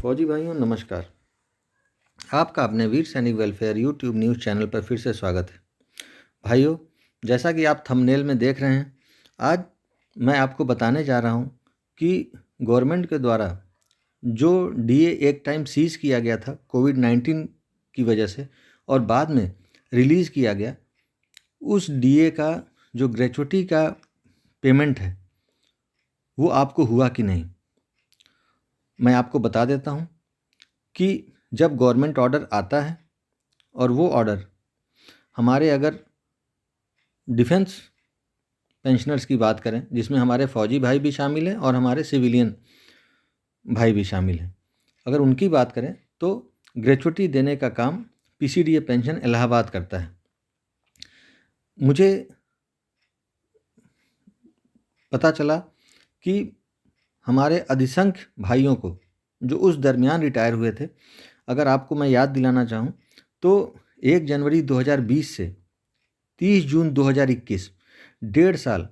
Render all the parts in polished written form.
फौजी भाइयों नमस्कार। आपका अपने वीर सैनिक वेलफेयर यूट्यूब न्यूज़ चैनल पर फिर से स्वागत है। भाइयों, जैसा कि आप थंबनेल में देख रहे हैं, आज मैं आपको बताने जा रहा हूं कि गवर्नमेंट के द्वारा जो डीए एक टाइम सीज़ किया गया था कोविड-19 की वजह से और बाद में रिलीज़ किया गया, उस डीए का जो ग्रेच्युटी का पेमेंट है वो आपको हुआ कि नहीं। मैं आपको बता देता हूं कि जब गवर्नमेंट ऑर्डर आता है और वो ऑर्डर हमारे अगर डिफेंस पेंशनर्स की बात करें, जिसमें हमारे फौजी भाई भी शामिल हैं और हमारे सिविलियन भाई भी शामिल हैं, अगर उनकी बात करें तो ग्रेच्युटी देने का काम पीसीडीए पेंशन इलाहाबाद करता है। मुझे पता चला कि हमारे अधिसंख्य भाइयों को जो उस दरमियान रिटायर हुए थे, अगर आपको मैं याद दिलाना चाहूँ तो 1 जनवरी 2020 से 30 जून 2021 1.5 साल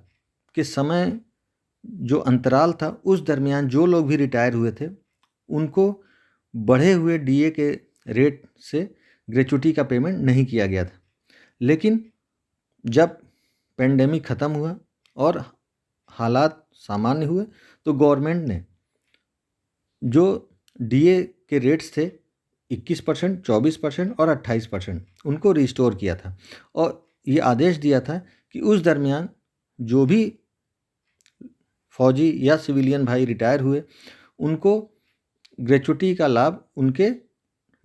के समय जो अंतराल था, उस दरमियान जो लोग भी रिटायर हुए थे उनको बढ़े हुए डीए के रेट से ग्रेच्युटी का पेमेंट नहीं किया गया था। लेकिन जब पेंडेमिक ख़त्म हुआ और हालात सामान्य हुए तो गवर्नमेंट ने जो डीए के रेट्स थे 21%, 24% और 28% उनको रिस्टोर किया था और ये आदेश दिया था कि उस दरमियान जो भी फौजी या सिविलियन भाई रिटायर हुए उनको ग्रेच्युटी का लाभ उनके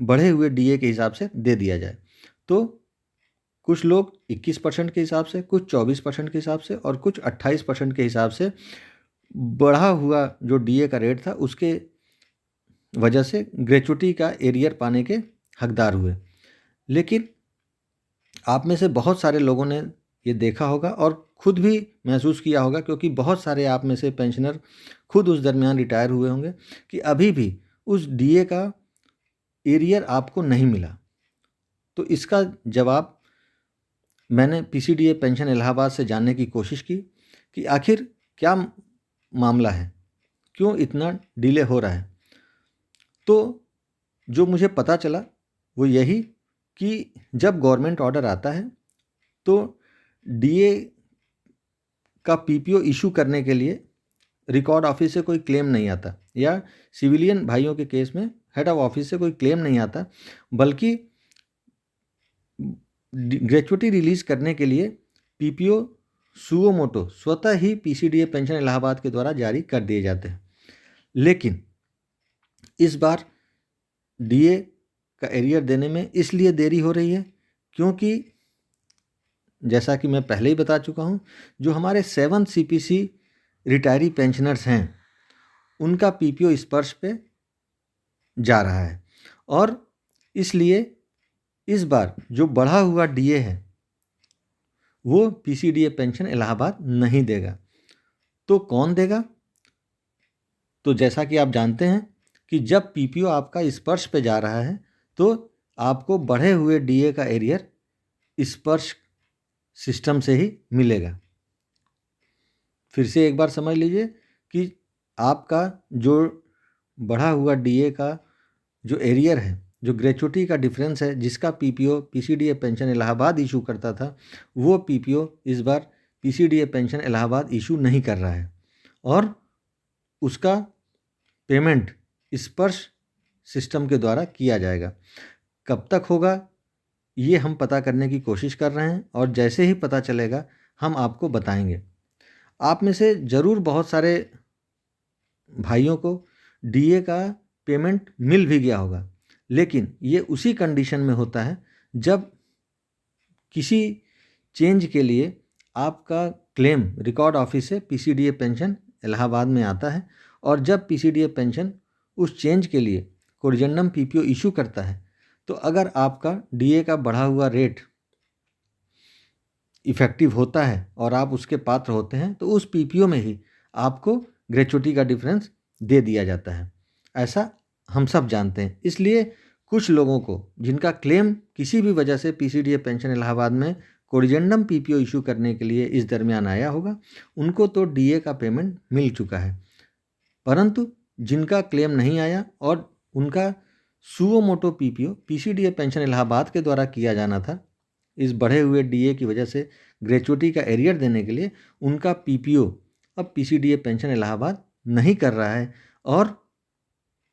बढ़े हुए डीए के हिसाब से दे दिया जाए। तो कुछ लोग 21% के हिसाब से, कुछ 24% के हिसाब से और कुछ 28% के हिसाब से बढ़ा हुआ जो डीए का रेट था उसके वजह से ग्रेच्युटी का एरियर पाने के हकदार हुए। लेकिन आप में से बहुत सारे लोगों ने ये देखा होगा और खुद भी महसूस किया होगा, क्योंकि बहुत सारे आप में से पेंशनर खुद उस दरमियान रिटायर हुए होंगे, कि अभी भी उस डीए का एरियर आपको नहीं मिला। तो इसका जवाब मैंने पीसीडीए पेंशन इलाहाबाद से जानने की कोशिश की कि आखिर क्या मामला है, क्यों इतना डिले हो रहा है। तो जो मुझे पता चला वो यही कि जब गवर्नमेंट ऑर्डर आता है तो डीए का पीपीओ इशू करने के लिए रिकॉर्ड ऑफिस से कोई क्लेम नहीं आता, या सिविलियन भाइयों के केस में हेड ऑफ ऑफिस से कोई क्लेम नहीं आता, बल्कि ग्रेच्युटी रिलीज करने के लिए पीपीओ सुओ मोटो स्वतः ही पीसीडीए पेंशन इलाहाबाद के द्वारा जारी कर दिए जाते हैं। लेकिन इस बार डीए का एरियर देने में इसलिए देरी हो रही है क्योंकि जैसा कि मैं पहले ही बता चुका हूं, जो हमारे 7 सीपीसी रिटायरी पेंशनर्स हैं उनका पीपीओ स्पर्श पे जा रहा है और इसलिए इस बार जो बढ़ा हुआ डीए है वो पीसीडीए पेंशन इलाहाबाद नहीं देगा। तो कौन देगा? तो जैसा कि आप जानते हैं कि जब पीपीओ आपका स्पर्श पे जा रहा है तो आपको बढ़े हुए डीए का एरियर स्पर्श सिस्टम से ही मिलेगा। फिर से एक बार समझ लीजिए कि आपका जो बढ़ा हुआ डीए का जो एरियर है, जो ग्रेच्युटी का डिफरेंस है, जिसका PPO PCDA pension Allahabad issue करता था, वो पीपीओ इस बार पीसीडीए पेंशन इलाहाबाद इशू नहीं कर रहा है और उसका पेमेंट स्पर्श सिस्टम के द्वारा किया जाएगा। कब तक होगा ये हम पता करने की कोशिश कर रहे हैं और जैसे ही पता चलेगा हम आपको बताएंगे। आप में से ज़रूर बहुत सारे भाइयों को डीए का पेमेंट मिल भी गया होगा, लेकिन ये उसी कंडीशन में होता है जब किसी चेंज के लिए आपका क्लेम रिकॉर्ड ऑफिस से पीसीडीए पेंशन इलाहाबाद में आता है और जब पीसीडीए पेंशन उस चेंज के लिए कोरिजेंडम पीपीओ इशू करता है, तो अगर आपका डीए का बढ़ा हुआ रेट इफ़ेक्टिव होता है और आप उसके पात्र होते हैं तो उस पीपीओ में ही आपको ग्रेच्युटी का डिफरेंस दे दिया जाता है। ऐसा हम सब जानते हैं। इसलिए कुछ लोगों को जिनका क्लेम किसी भी वजह से पीसीडीए पेंशन इलाहाबाद में कोरिजेंडम पीपीओ इशू करने के लिए इस दरमियान आया होगा, उनको तो डीए का पेमेंट मिल चुका है, परंतु जिनका क्लेम नहीं आया और उनका suo motu PPO PCDA pension Allahabad के द्वारा किया जाना था। इस बढ़े हुए डीए की वजह से ग्रेचुइटी का एरियर देने के लिए उनका पीपीओ अब पीसीडीए पेंशन इलाहाबाद नहीं कर रहा है और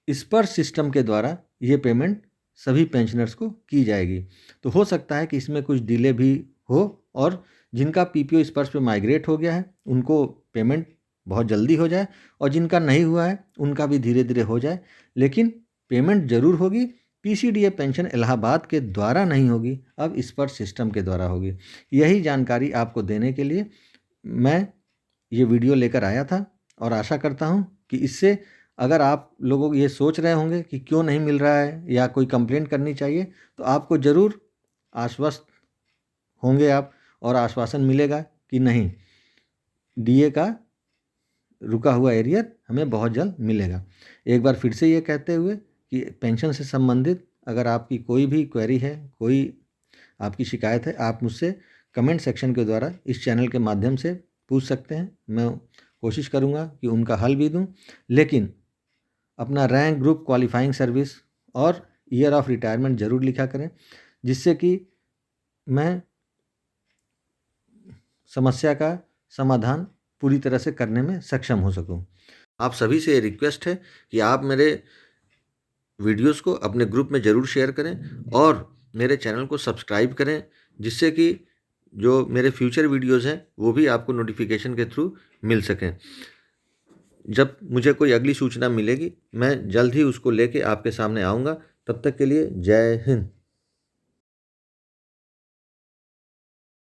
स्पर्श सिस्टम के द्वारा ये पेमेंट सभी पेंशनर्स को की जाएगी। तो हो सकता है कि इसमें कुछ डिले भी हो और जिनका पीपीओ स्पर्श पे माइग्रेट हो गया है उनको पेमेंट बहुत जल्दी हो जाए और जिनका नहीं हुआ है उनका भी धीरे धीरे हो जाए, लेकिन पेमेंट ज़रूर होगी। पीसीडीए पेंशन इलाहाबाद के द्वारा नहीं होगी, अब स्पर्श सिस्टम के द्वारा होगी। यही जानकारी आपको देने के लिए मैं ये वीडियो लेकर आया था और आशा करता हूँ कि इससे अगर आप लोगों ये सोच रहे होंगे कि क्यों नहीं मिल रहा है या कोई कंप्लेंट करनी चाहिए, तो आपको ज़रूर आश्वस्त होंगे आप और आश्वासन मिलेगा कि नहीं, डीए का रुका हुआ एरियर हमें बहुत जल्द मिलेगा। एक बार फिर से ये कहते हुए कि पेंशन से संबंधित अगर आपकी कोई भी क्वेरी है, कोई आपकी शिकायत है, आप मुझसे कमेंट सेक्शन के द्वारा इस चैनल के माध्यम से पूछ सकते हैं। मैं कोशिश करूँगा कि उनका हल भी दूँ, लेकिन अपना रैंक, ग्रुप, क्वालिफाइंग सर्विस और ईयर ऑफ रिटायरमेंट ज़रूर लिखा करें, जिससे कि मैं समस्या का समाधान पूरी तरह से करने में सक्षम हो सकूं। आप सभी से रिक्वेस्ट है कि आप मेरे वीडियोस को अपने ग्रुप में ज़रूर शेयर करें और मेरे चैनल को सब्सक्राइब करें, जिससे कि जो मेरे फ्यूचर वीडियोस हैं वो भी आपको नोटिफिकेशन के थ्रू मिल सकें। जब मुझे कोई अगली सूचना मिलेगी मैं जल्द ही उसको लेके आपके सामने आऊँगा। तब तक के लिए जय हिंद।